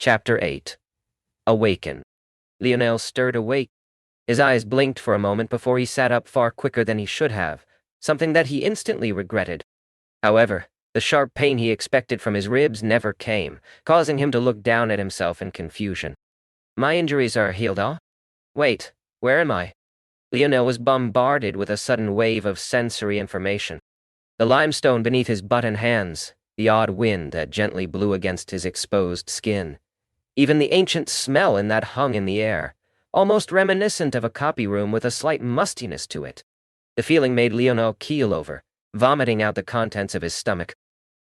Chapter 8. Awaken. Lionel stirred awake. His eyes blinked for a moment before he sat up far quicker than he should have, something that he instantly regretted. However, the sharp pain he expected from his ribs never came, causing him to look down at himself in confusion. My injuries are healed, huh? Wait, where am I? Lionel was bombarded with a sudden wave of sensory information. The limestone beneath his butt and hands, the odd wind that gently blew against his exposed skin. Even the ancient smell in that hung in the air, almost reminiscent of a copy room with a slight mustiness to it. The feeling made Lionel keel over, vomiting out the contents of his stomach.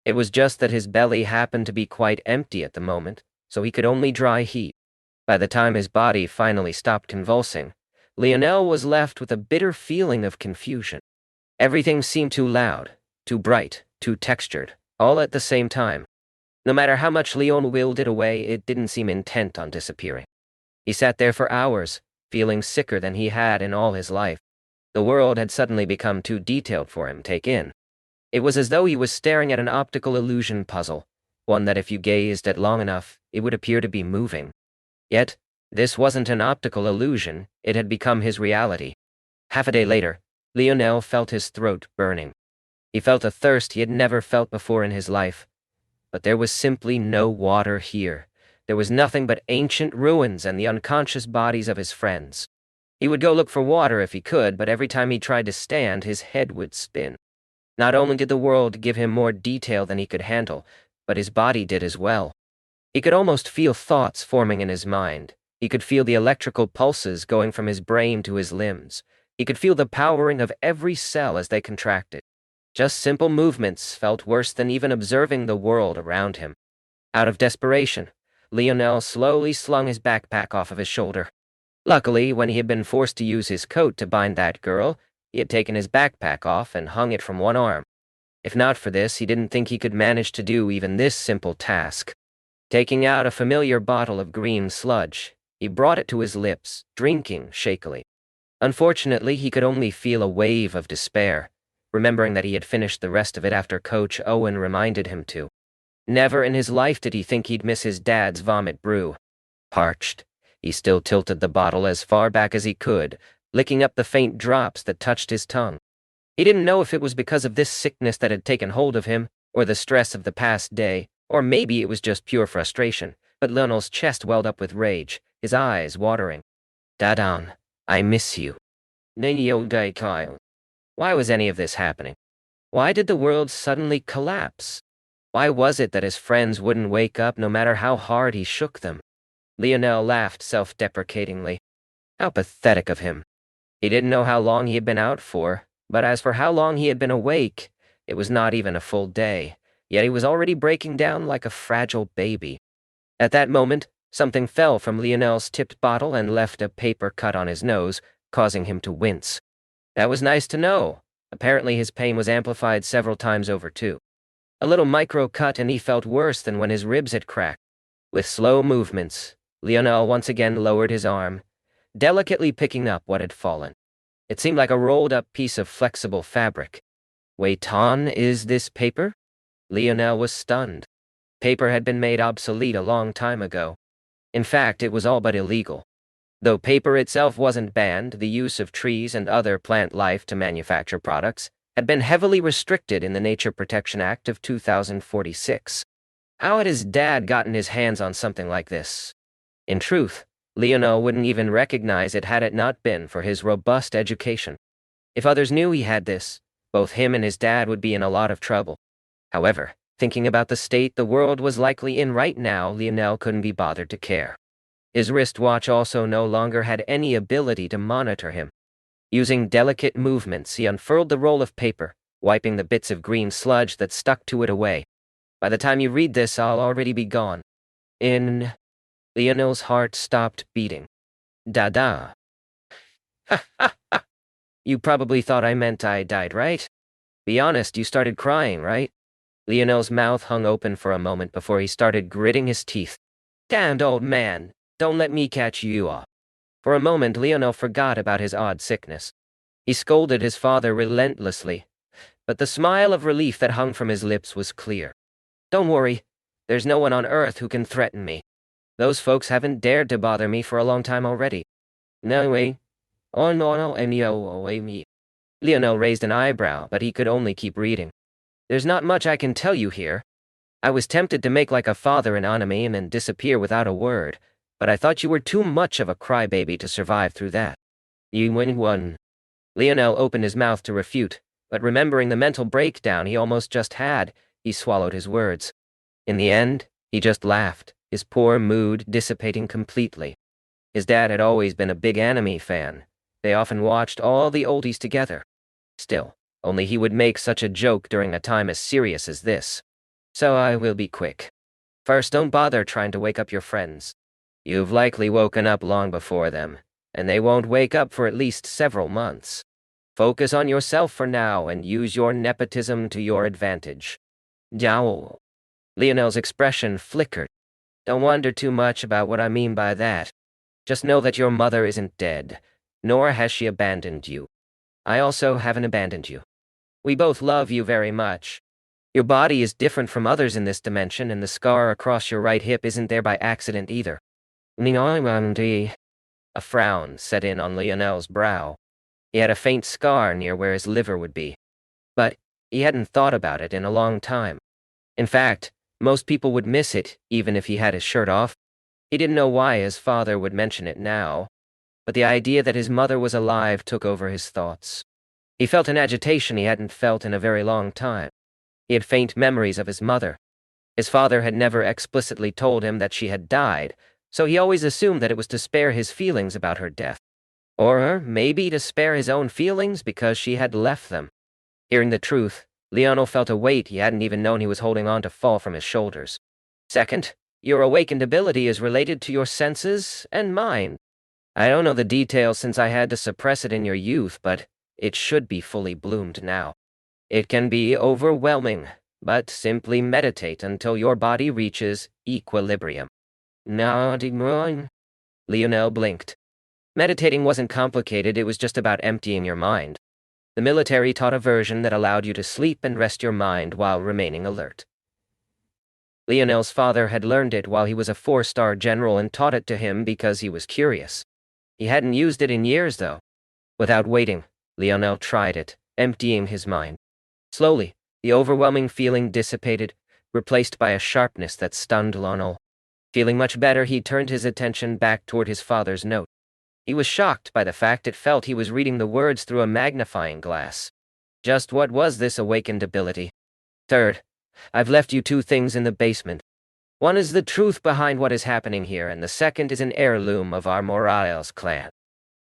It was just that his belly happened to be quite empty at the moment, so he could only dry heat. By the time his body finally stopped convulsing, Lionel was left with a bitter feeling of confusion. Everything seemed too loud, too bright, too textured, all at the same time. No matter how much Leon willed it away, it didn't seem intent on disappearing. He sat there for hours, feeling sicker than he had in all his life. The world had suddenly become too detailed for him to take in. It was as though he was staring at an optical illusion puzzle, one that if you gazed at long enough, it would appear to be moving. Yet, this wasn't an optical illusion, it had become his reality. Half a day later, Lionel felt his throat burning. He felt a thirst he had never felt before in his life. But there was simply no water here. There was nothing but ancient ruins and the unconscious bodies of his friends. He would go look for water if he could, but every time he tried to stand, his head would spin. Not only did the world give him more detail than he could handle, but his body did as well. He could almost feel thoughts forming in his mind. He could feel the electrical pulses going from his brain to his limbs. He could feel the powering of every cell as they contracted. Just simple movements felt worse than even observing the world around him. Out of desperation, Lionel slowly slung his backpack off of his shoulder. Luckily, when he had been forced to use his coat to bind that girl, he had taken his backpack off and hung it from one arm. If not for this, he didn't think he could manage to do even this simple task. Taking out a familiar bottle of green sludge, he brought it to his lips, drinking shakily. Unfortunately, he could only feel a wave of despair, remembering that he had finished the rest of it after Coach Owen reminded him to. Never in his life did he think he'd miss his dad's vomit brew. Parched, he still tilted the bottle as far back as he could, licking up the faint drops that touched his tongue. He didn't know if it was because of this sickness that had taken hold of him, or the stress of the past day, or maybe it was just pure frustration, but Lionel's chest welled up with rage, his eyes watering. Dadan, I miss you. Kyle. Why was any of this happening? Why did the world suddenly collapse? Why was it that his friends wouldn't wake up no matter how hard he shook them? Lionel laughed self-deprecatingly. How pathetic of him. He didn't know how long he had been out for, but as for how long he had been awake, it was not even a full day, yet he was already breaking down like a fragile baby. At that moment, something fell from Lionel's tipped bottle and left a paper cut on his nose, causing him to wince. That was nice to know. Apparently his pain was amplified several times over too. A little micro-cut and he felt worse than when his ribs had cracked. With slow movements, Lionel once again lowered his arm, delicately picking up what had fallen. It seemed like a rolled-up piece of flexible fabric. Weighton, is this paper? Lionel was stunned. Paper had been made obsolete a long time ago. In fact, it was all but illegal. Though paper itself wasn't banned, the use of trees and other plant life to manufacture products had been heavily restricted in the Nature Protection Act of 2046. How had his dad gotten his hands on something like this? In truth, Lionel wouldn't even recognize it had it not been for his robust education. If others knew he had this, both him and his dad would be in a lot of trouble. However, thinking about the state the world was likely in right now, Lionel couldn't be bothered to care. His wristwatch also no longer had any ability to monitor him. Using delicate movements, he unfurled the roll of paper, wiping the bits of green sludge that stuck to it away. By the time you read this, I'll already be gone. Lionel's heart stopped beating. Dada. Ha ha ha. You probably thought I meant I died, right? Be honest, you started crying, right? Lionel's mouth hung open for a moment before he started gritting his teeth. Damned old man. Don't let me catch you off. For a moment, Lionel forgot about his odd sickness. He scolded his father relentlessly, but the smile of relief that hung from his lips was clear. Don't worry, there's no one on Earth who can threaten me. Those folks haven't dared to bother me for a long time already. No way. Oh no, me. Lionel raised an eyebrow, but he could only keep reading. There's not much I can tell you here. I was tempted to make like a father in anime and then disappear without a word, but I thought you were too much of a crybaby to survive through that. You win one. Lionel opened his mouth to refute, but remembering the mental breakdown he almost just had, he swallowed his words. In the end, he just laughed, his poor mood dissipating completely. His dad had always been a big anime fan. They often watched all the oldies together. Still, only he would make such a joke during a time as serious as this. So I will be quick. First, don't bother trying to wake up your friends. You've likely woken up long before them, and they won't wake up for at least several months. Focus on yourself for now and use your nepotism to your advantage. Jowl. Lionel's expression flickered. Don't wonder too much about what I mean by that. Just know that your mother isn't dead, nor has she abandoned you. I also haven't abandoned you. We both love you very much. Your body is different from others in this dimension, and the scar across your right hip isn't there by accident either. A frown set in on Lionel's brow. He had a faint scar near where his liver would be. But he hadn't thought about it in a long time. In fact, most people would miss it, even if he had his shirt off. He didn't know why his father would mention it now, but the idea that his mother was alive took over his thoughts. He felt an agitation he hadn't felt in a very long time. He had faint memories of his mother. His father had never explicitly told him that she had died, so he always assumed that it was to spare his feelings about her death. Or maybe to spare his own feelings because she had left them. Hearing the truth, Lionel felt a weight he hadn't even known he was holding on to fall from his shoulders. Second, your awakened ability is related to your senses and mind. I don't know the details since I had to suppress it in your youth, but it should be fully bloomed now. It can be overwhelming, but simply meditate until your body reaches equilibrium. Lionel blinked. Meditating wasn't complicated, it was just about emptying your mind. The military taught a version that allowed you to sleep and rest your mind while remaining alert. Lionel's father had learned it while he was a 4-star general and taught it to him because he was curious. He hadn't used it in years, though. Without waiting, Lionel tried it, emptying his mind. Slowly, the overwhelming feeling dissipated, replaced by a sharpness that stunned Lionel. Feeling much better, he turned his attention back toward his father's note. He was shocked by the fact it felt he was reading the words through a magnifying glass. Just what was this awakened ability? Third, I've left you 2 things in the basement. One is the truth behind what is happening here, and the second is an heirloom of our Morales clan.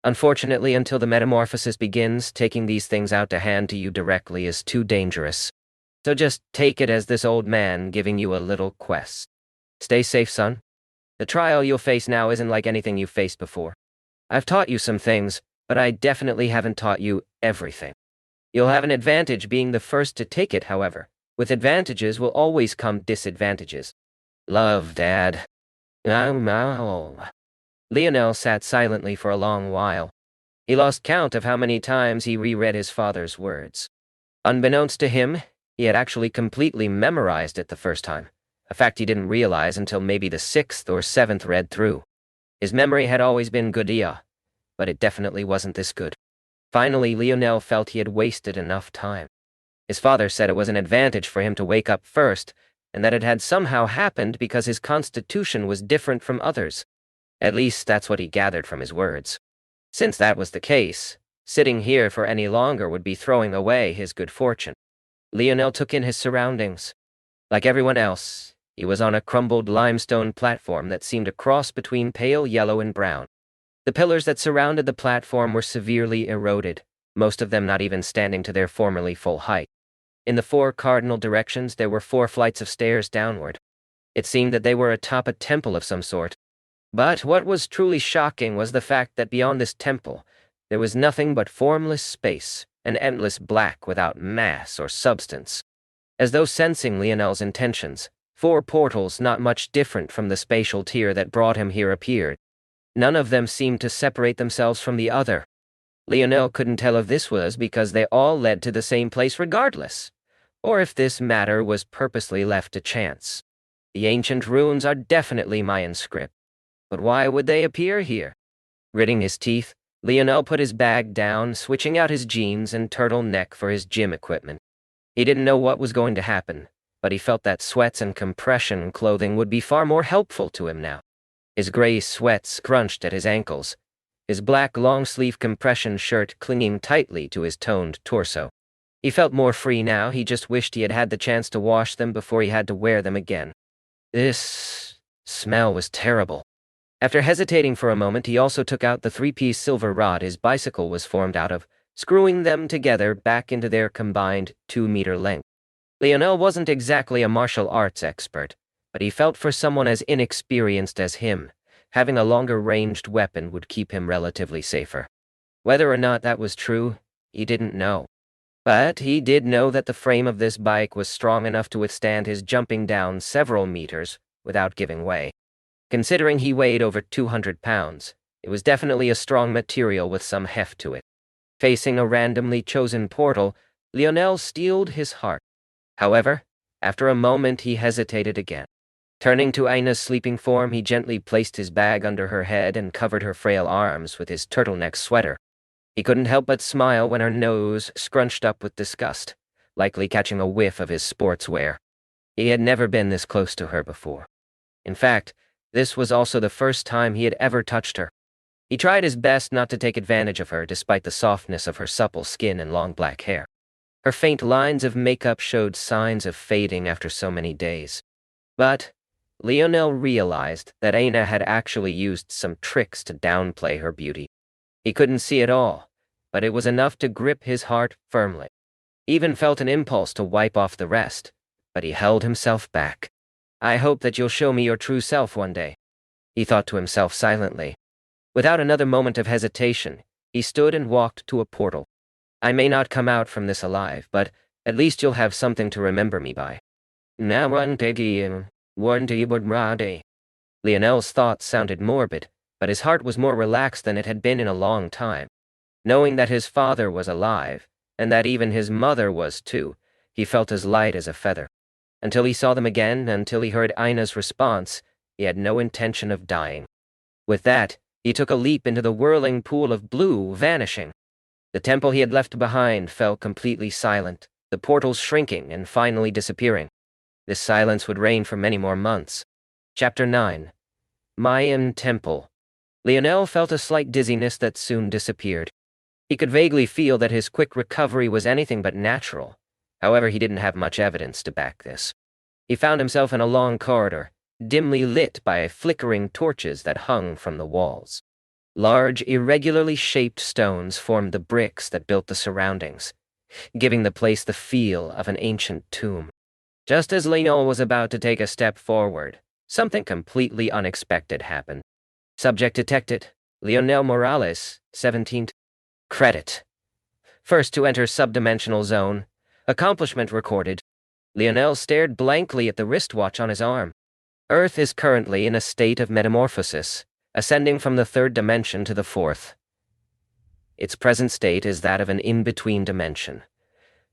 Unfortunately, until the metamorphosis begins, taking these things out to hand to you directly is too dangerous. So just take it as this old man giving you a little quest. Stay safe, son. The trial you'll face now isn't like anything you've faced before. I've taught you some things, but I definitely haven't taught you everything. You'll have an advantage being the first to take it, however. With advantages will always come disadvantages. Love, Dad. Lionel sat silently for a long while. He lost count of how many times he reread his father's words. Unbeknownst to him, he had actually completely memorized it the first time, a fact he didn't realize until maybe the 6th or 7th read through. His memory had always been good, but it definitely wasn't this good. Finally, Lionel felt he had wasted enough time. His father said it was an advantage for him to wake up first, and that it had somehow happened because his constitution was different from others. At least that's what he gathered from his words. Since that was the case, sitting here for any longer would be throwing away his good fortune. Lionel took in his surroundings. Like everyone else, he was on a crumbled limestone platform that seemed a cross between pale yellow and brown. The pillars that surrounded the platform were severely eroded, most of them not even standing to their formerly full height. In the 4 cardinal directions there were 4 flights of stairs downward. It seemed that they were atop a temple of some sort. But what was truly shocking was the fact that beyond this temple, there was nothing but formless space, an endless black without mass or substance. As though sensing Lionel's intentions, 4 portals not much different from the spatial tier that brought him here appeared. None of them seemed to separate themselves from the other. Lionel couldn't tell if this was because they all led to the same place regardless, or if this matter was purposely left to chance. The ancient runes are definitely Mayan script. But why would they appear here? Gritting his teeth, Lionel put his bag down, switching out his jeans and turtleneck for his gym equipment. He didn't know what was going to happen, but he felt that sweats and compression clothing would be far more helpful to him now. His gray sweats scrunched at his ankles, his black long-sleeve compression shirt clinging tightly to his toned torso. He felt more free now. He just wished he had had the chance to wash them before he had to wear them again. This smell was terrible. After hesitating for a moment, he also took out the 3-piece silver rod his bicycle was formed out of, screwing them together back into their combined 2-meter length. Lionel wasn't exactly a martial arts expert, but he felt for someone as inexperienced as him, having a longer-ranged weapon would keep him relatively safer. Whether or not that was true, he didn't know. But he did know that the frame of this bike was strong enough to withstand his jumping down several meters without giving way. Considering he weighed over 200 pounds, it was definitely a strong material with some heft to it. Facing a randomly chosen portal, Lionel steeled his heart. However, after a moment he hesitated again. Turning to Ina's sleeping form, he gently placed his bag under her head and covered her frail arms with his turtleneck sweater. He couldn't help but smile when her nose scrunched up with disgust, likely catching a whiff of his sportswear. He had never been this close to her before. In fact, this was also the first time he had ever touched her. He tried his best not to take advantage of her despite the softness of her supple skin and long black hair. Her faint lines of makeup showed signs of fading after so many days. But Lionel realized that Ina had actually used some tricks to downplay her beauty. He couldn't see it all, but it was enough to grip his heart firmly. He even felt an impulse to wipe off the rest, but he held himself back. "I hope that you'll show me your true self one day," he thought to himself silently. Without another moment of hesitation, he stood and walked to a portal. "I may not come out from this alive, but at least you'll have something to remember me by." Lionel's thoughts sounded morbid, but his heart was more relaxed than it had been in a long time. Knowing that his father was alive, and that even his mother was too, he felt as light as a feather. Until he saw them again, until he heard Ina's response, he had no intention of dying. With that, he took a leap into the whirling pool of blue, vanishing. The temple he had left behind fell completely silent, the portals shrinking and finally disappearing. This silence would reign for many more months. Chapter 9. Mayan Temple. Lionel felt a slight dizziness that soon disappeared. He could vaguely feel that his quick recovery was anything but natural. However, he didn't have much evidence to back this. He found himself in a long corridor, dimly lit by flickering torches that hung from the walls. Large, irregularly shaped stones formed the bricks that built the surroundings, giving the place the feel of an ancient tomb. Just as Lionel was about to take a step forward, something completely unexpected happened. Subject detected, Lionel Morales, 17th. Credit. First to enter subdimensional zone. Accomplishment recorded. Lionel stared blankly at the wristwatch on his arm. Earth is currently in a state of metamorphosis, ascending from the 3rd dimension to the 4th. Its present state is that of an in-between dimension.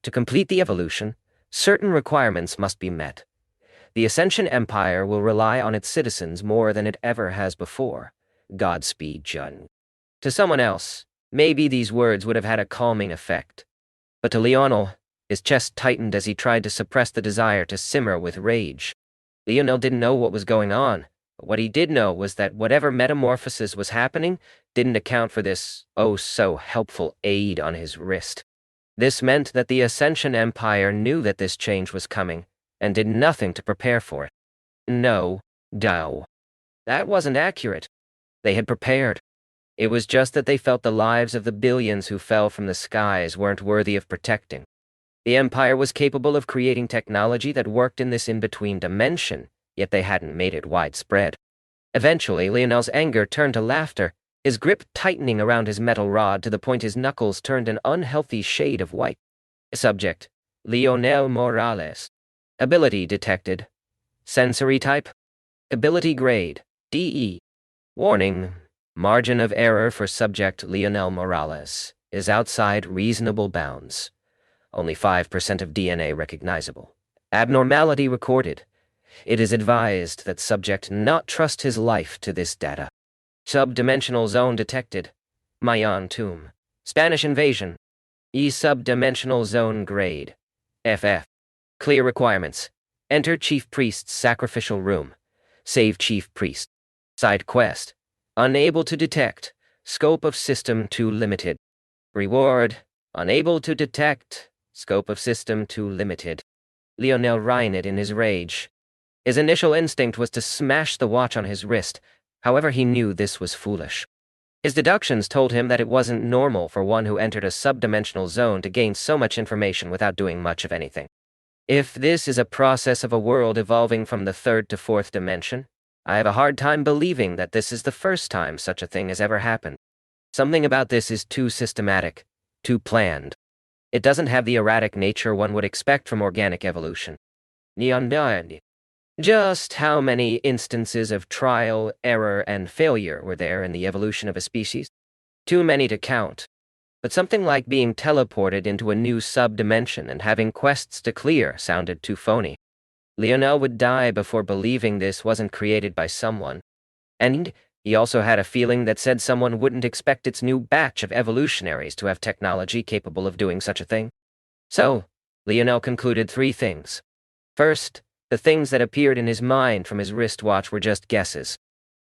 To complete the evolution, certain requirements must be met. The Ascension Empire will rely on its citizens more than it ever has before. Godspeed, Jun. To someone else, maybe these words would have had a calming effect. But to Lionel, his chest tightened as he tried to suppress the desire to simmer with rage. Lionel didn't know what was going on, but what he did know was that whatever metamorphosis was happening didn't account for this oh-so-helpful aid on his wrist. This meant that the Ascension Empire knew that this change was coming, and did nothing to prepare for it. No, that wasn't accurate. They had prepared. It was just that they felt the lives of the billions who fell from the skies weren't worthy of protecting. The Empire was capable of creating technology that worked in this in-between dimension, yet they hadn't made it widespread. Eventually, Lionel's anger turned to laughter, his grip tightening around his metal rod to the point his knuckles turned an unhealthy shade of white. Subject: Lionel Morales. Ability detected. Sensory type: Ability grade: DE. Warning: margin of error for subject Lionel Morales is outside reasonable bounds. Only 5% of DNA recognizable. Abnormality recorded. It is advised that subject not trust his life to this data. Subdimensional zone detected. Mayan tomb. Spanish invasion. Subdimensional zone grade. FF. Clear requirements. Enter Chief Priest's sacrificial room. Save Chief Priest. Side quest. Unable to detect. Scope of system too limited. Reward. Unable to detect. Scope of system too limited. Lionel rioted in his rage. His initial instinct was to smash the watch on his wrist. However, he knew this was foolish. His deductions told him that it wasn't normal for one who entered a subdimensional zone to gain so much information without doing much of anything. If this is a process of a world evolving from the third to fourth dimension, I have a hard time believing that this is the first time such a thing has ever happened. Something about this is too systematic, too planned. It doesn't have the erratic nature one would expect from organic evolution. Just how many instances of trial, error, and failure were there in the evolution of a species? Too many to count. But something like being teleported into a new sub-dimension and having quests to clear sounded too phony. Lionel would die before believing this wasn't created by someone. And he also had a feeling that said someone wouldn't expect its new batch of evolutionaries to have technology capable of doing such a thing. So, Lionel concluded 3 things. First, the things that appeared in his mind from his wristwatch were just guesses.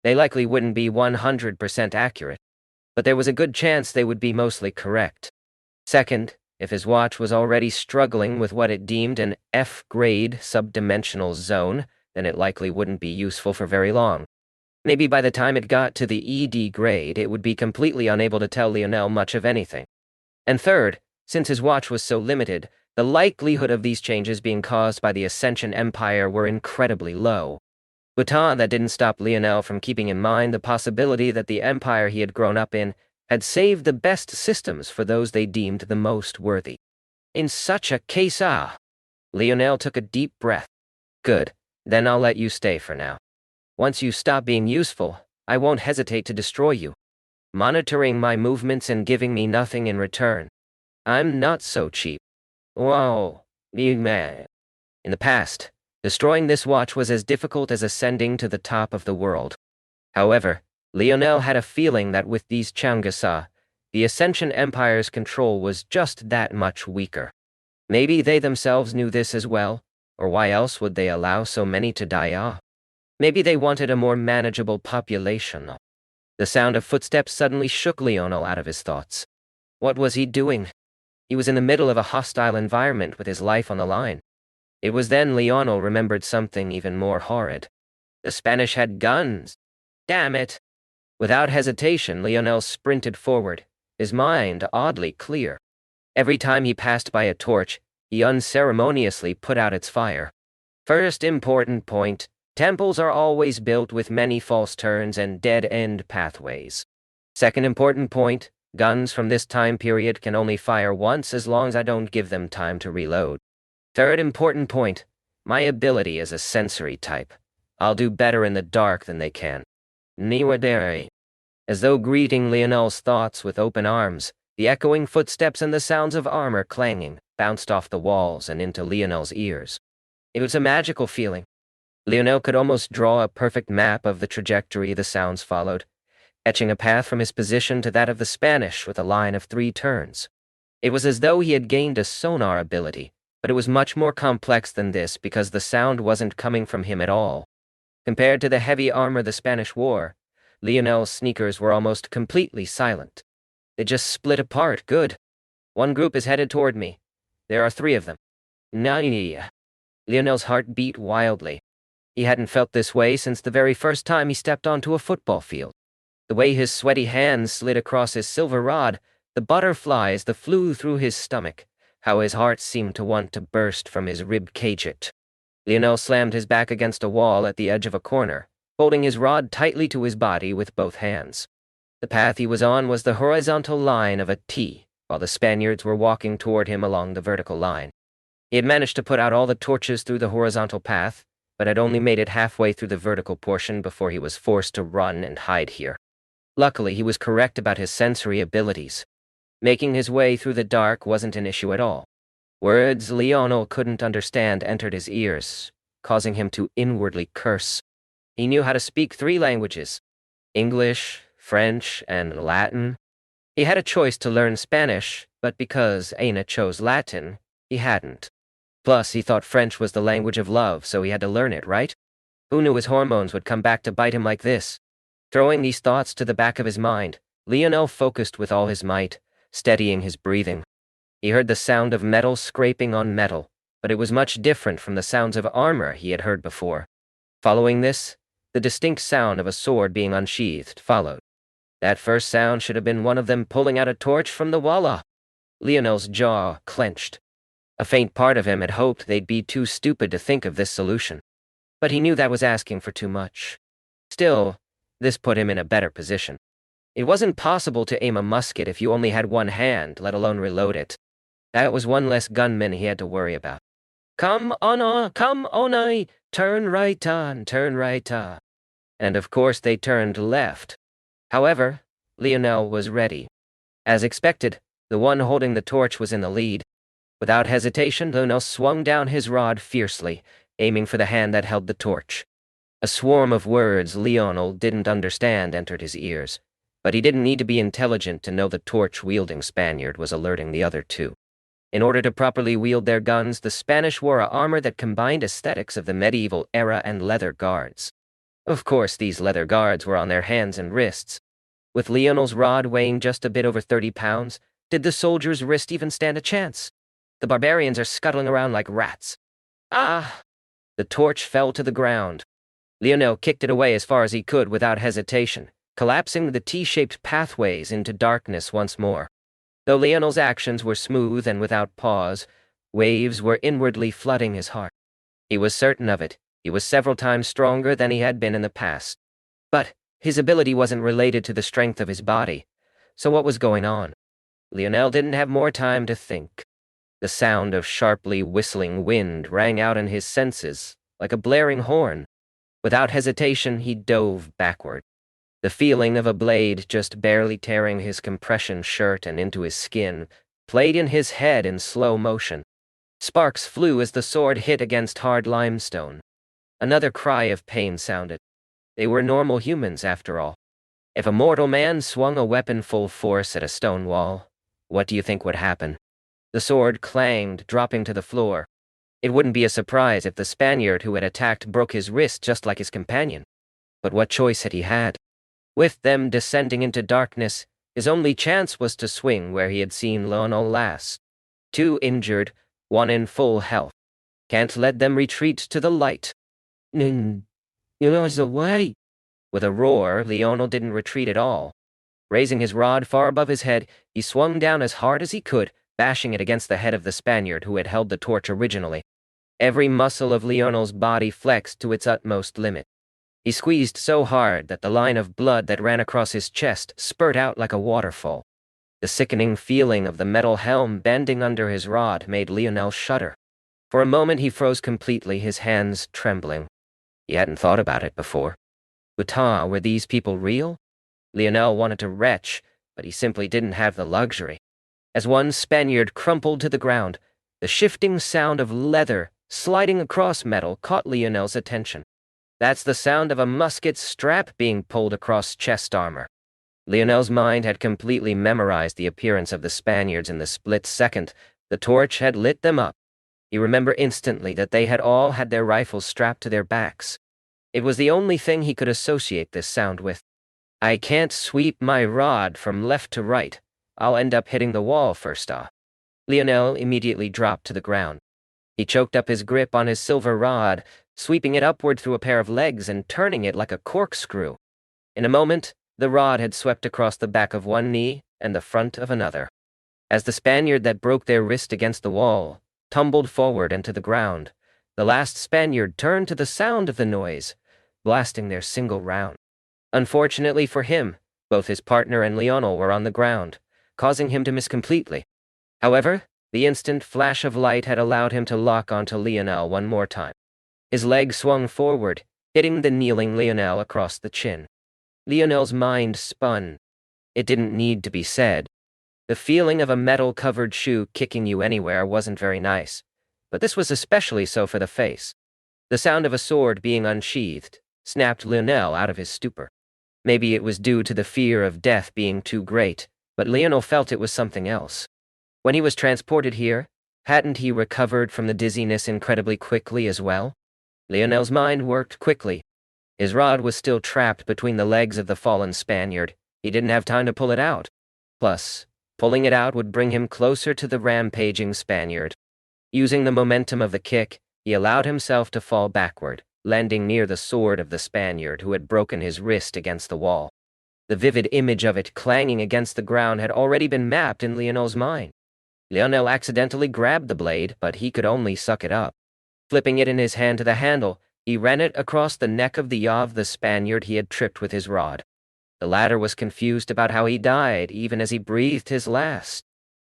They likely wouldn't be 100% accurate, but there was a good chance they would be mostly correct. Second, if his watch was already struggling with what it deemed an F-grade subdimensional zone, then it likely wouldn't be useful for very long. Maybe by the time it got to the ED grade, it would be completely unable to tell Lionel much of anything. And third, since his watch was so limited, the likelihood of these changes being caused by the Ascension Empire were incredibly low. But that didn't stop Lionel from keeping in mind the possibility that the empire he had grown up in had saved the best systems for those they deemed the most worthy. In such a case, Lionel took a deep breath. Good, then I'll let you stay for now. Once you stop being useful, I won't hesitate to destroy you, monitoring my movements and giving me nothing in return. I'm not so cheap. Whoa, big man. In the past, destroying this watch was as difficult as ascending to the top of the world. However, Lionel had a feeling that with these Changasa, the Ascension Empire's control was just that much weaker. Maybe they themselves knew this as well, or why else would they allow so many to die? Maybe they wanted a more manageable population. The sound of footsteps suddenly shook Lionel out of his thoughts. What was he doing? He was in the middle of a hostile environment with his life on the line. It was then Lionel remembered something even more horrid. The Spanish had guns. Damn it! Without hesitation, Lionel sprinted forward, his mind oddly clear. Every time he passed by a torch, he unceremoniously put out its fire. First important point, temples are always built with many false turns and dead-end pathways. Second important point, guns from this time period can only fire once as long as I don't give them time to reload. Third important point, my ability is a sensory type. I'll do better in the dark than they can. Niwadere. As though greeting Lionel's thoughts with open arms, the echoing footsteps and the sounds of armor clanging bounced off the walls and into Lionel's ears. It was a magical feeling. Lionel could almost draw a perfect map of the trajectory the sounds followed, etching a path from his position to that of the Spanish with a line of 3 turns. It was as though he had gained a sonar ability, but it was much more complex than this because the sound wasn't coming from him at all. Compared to the heavy armor the Spanish wore, Lionel's sneakers were almost completely silent. They just split apart. Good. One group is headed toward me. There are 3 of them. Naya. Lionel's heart beat wildly. He hadn't felt this way since the very first time he stepped onto a football field. The way his sweaty hands slid across his silver rod, the butterflies that flew through his stomach, how his heart seemed to want to burst from his rib cage. Lionel slammed his back against a wall at the edge of a corner, holding his rod tightly to his body with both hands. The path he was on was the horizontal line of a T, while the Spaniards were walking toward him along the vertical line. He had managed to put out all the torches through the horizontal path, but had only made it halfway through the vertical portion before he was forced to run and hide here. Luckily, he was correct about his sensory abilities. Making his way through the dark wasn't an issue at all. Words Lionel couldn't understand entered his ears. causing him to inwardly curse. He knew how to speak 3 languages: English, French, and Latin. He had a choice to learn Spanish, but because Aina chose Latin, he hadn't. Plus, he thought French was the language of love, so he had to learn it, right? Who knew his hormones would come back to bite him like this? Throwing these thoughts to the back of his mind, Lionel focused with all his might, steadying his breathing. He heard the sound of metal scraping on metal, but it was much different from the sounds of armor he had heard before. Following this, the distinct sound of a sword being unsheathed followed. That first sound should have been one of them pulling out a torch from the wall. Lionel's jaw clenched. A faint part of him had hoped they'd be too stupid to think of this solution. But he knew that was asking for too much. Still, this put him in a better position. It wasn't possible to aim a musket if you only had one hand, let alone reload it. That was one less gunman he had to worry about. Come on, turn right on, turn right on. And of course they turned left. However, Lionel was ready. As expected, the one holding the torch was in the lead. Without hesitation, Lionel swung down his rod fiercely, aiming for the hand that held the torch. A swarm of words Lionel didn't understand entered his ears, but he didn't need to be intelligent to know the torch-wielding Spaniard was alerting the other 2. In order to properly wield their guns, the Spanish wore a armor that combined aesthetics of the medieval era and leather guards. Of course, these leather guards were on their hands and wrists. With Lionel's rod weighing just a bit over 30 pounds, did the soldier's wrist even stand a chance? The barbarians are scuttling around like rats. Ah! The torch fell to the ground. Lionel kicked it away as far as he could without hesitation, collapsing the T-shaped pathways into darkness once more. Though Lionel's actions were smooth and without pause, waves were inwardly flooding his heart. He was certain of it. He was several times stronger than he had been in the past. But his ability wasn't related to the strength of his body. So what was going on? Lionel didn't have more time to think. The sound of sharply whistling wind rang out in his senses, like a blaring horn. Without hesitation, he dove backward. The feeling of a blade just barely tearing his compression shirt and into his skin played in his head in slow motion. Sparks flew as the sword hit against hard limestone. Another cry of pain sounded. They were normal humans, after all. If a mortal man swung a weapon full force at a stone wall, what do you think would happen? The sword clanged, dropping to the floor. It wouldn't be a surprise if the Spaniard who had attacked broke his wrist just like his companion. But what choice had he had? With them descending into darkness, his only chance was to swing where he had seen Lionel last. 2 injured, 1 in full health. Can't let them retreat to the light. Lionel's away. With a roar, Lionel didn't retreat at all. Raising his rod far above his head, he swung down as hard as he could, bashing it against the head of the Spaniard who had held the torch originally. Every muscle of Lionel's body flexed to its utmost limit. He squeezed so hard that the line of blood that ran across his chest spurted out like a waterfall. The sickening feeling of the metal helm bending under his rod made Lionel shudder. For a moment he froze completely, his hands trembling. He hadn't thought about it before. Utah, were these people real? Lionel wanted to retch, but he simply didn't have the luxury. As one Spaniard crumpled to the ground, the shifting sound of leather sliding across metal caught Lionel's attention. That's the sound of a musket's strap being pulled across chest armor. Lionel's mind had completely memorized the appearance of the Spaniards in the split second the torch had lit them up. He remembered instantly that they had all had their rifles strapped to their backs. It was the only thing he could associate this sound with. I can't sweep my rod from left to right. I'll end up hitting the wall first off. Lionel immediately dropped to the ground. He choked up his grip on his silver rod, sweeping it upward through a pair of legs and turning it like a corkscrew. In a moment, the rod had swept across the back of one knee and the front of another. As the Spaniard that broke their wrist against the wall tumbled forward and to the ground, the last Spaniard turned to the sound of the noise, blasting their single round. Unfortunately for him, both his partner and Lionel were on the ground, causing him to miss completely. However, the instant flash of light had allowed him to lock onto Lionel one more time. His leg swung forward, hitting the kneeling Lionel across the chin. Lionel's mind spun. It didn't need to be said. The feeling of a metal-covered shoe kicking you anywhere wasn't very nice, but this was especially so for the face. The sound of a sword being unsheathed snapped Lionel out of his stupor. Maybe it was due to the fear of death being too great, but Lionel felt it was something else. When he was transported here, hadn't he recovered from the dizziness incredibly quickly as well? Lionel's mind worked quickly. His rod was still trapped between the legs of the fallen Spaniard. He didn't have time to pull it out. Plus, pulling it out would bring him closer to the rampaging Spaniard. Using the momentum of the kick, he allowed himself to fall backward, landing near the sword of the Spaniard who had broken his wrist against the wall. The vivid image of it clanging against the ground had already been mapped in Lionel's mind. Lionel accidentally grabbed the blade, but he could only suck it up. Flipping it in his hand to the handle, he ran it across the neck of the yaw of the Spaniard he had tripped with his rod. The latter was confused about how he died, even as he breathed his last.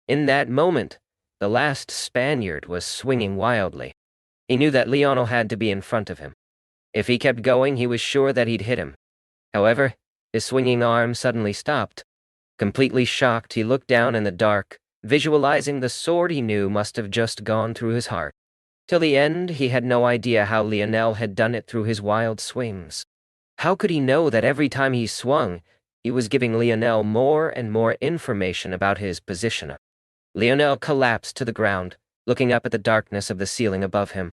In that moment, the last Spaniard was swinging wildly. He knew that Lionel had to be in front of him. If he kept going, he was sure that he'd hit him. However, his swinging arm suddenly stopped. Completely shocked, he looked down in the dark, visualizing the sword he knew must have just gone through his heart. Till the end, he had no idea how Lionel had done it through his wild swings. How could he know that every time he swung, he was giving Lionel more and more information about his position? Lionel collapsed to the ground, looking up at the darkness of the ceiling above him.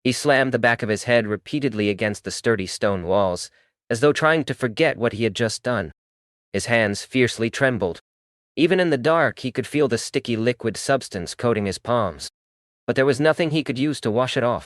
He slammed the back of his head repeatedly against the sturdy stone walls, as though trying to forget what he had just done. His hands fiercely trembled. Even in the dark, he could feel the sticky liquid substance coating his palms. But there was nothing he could use to wash it off.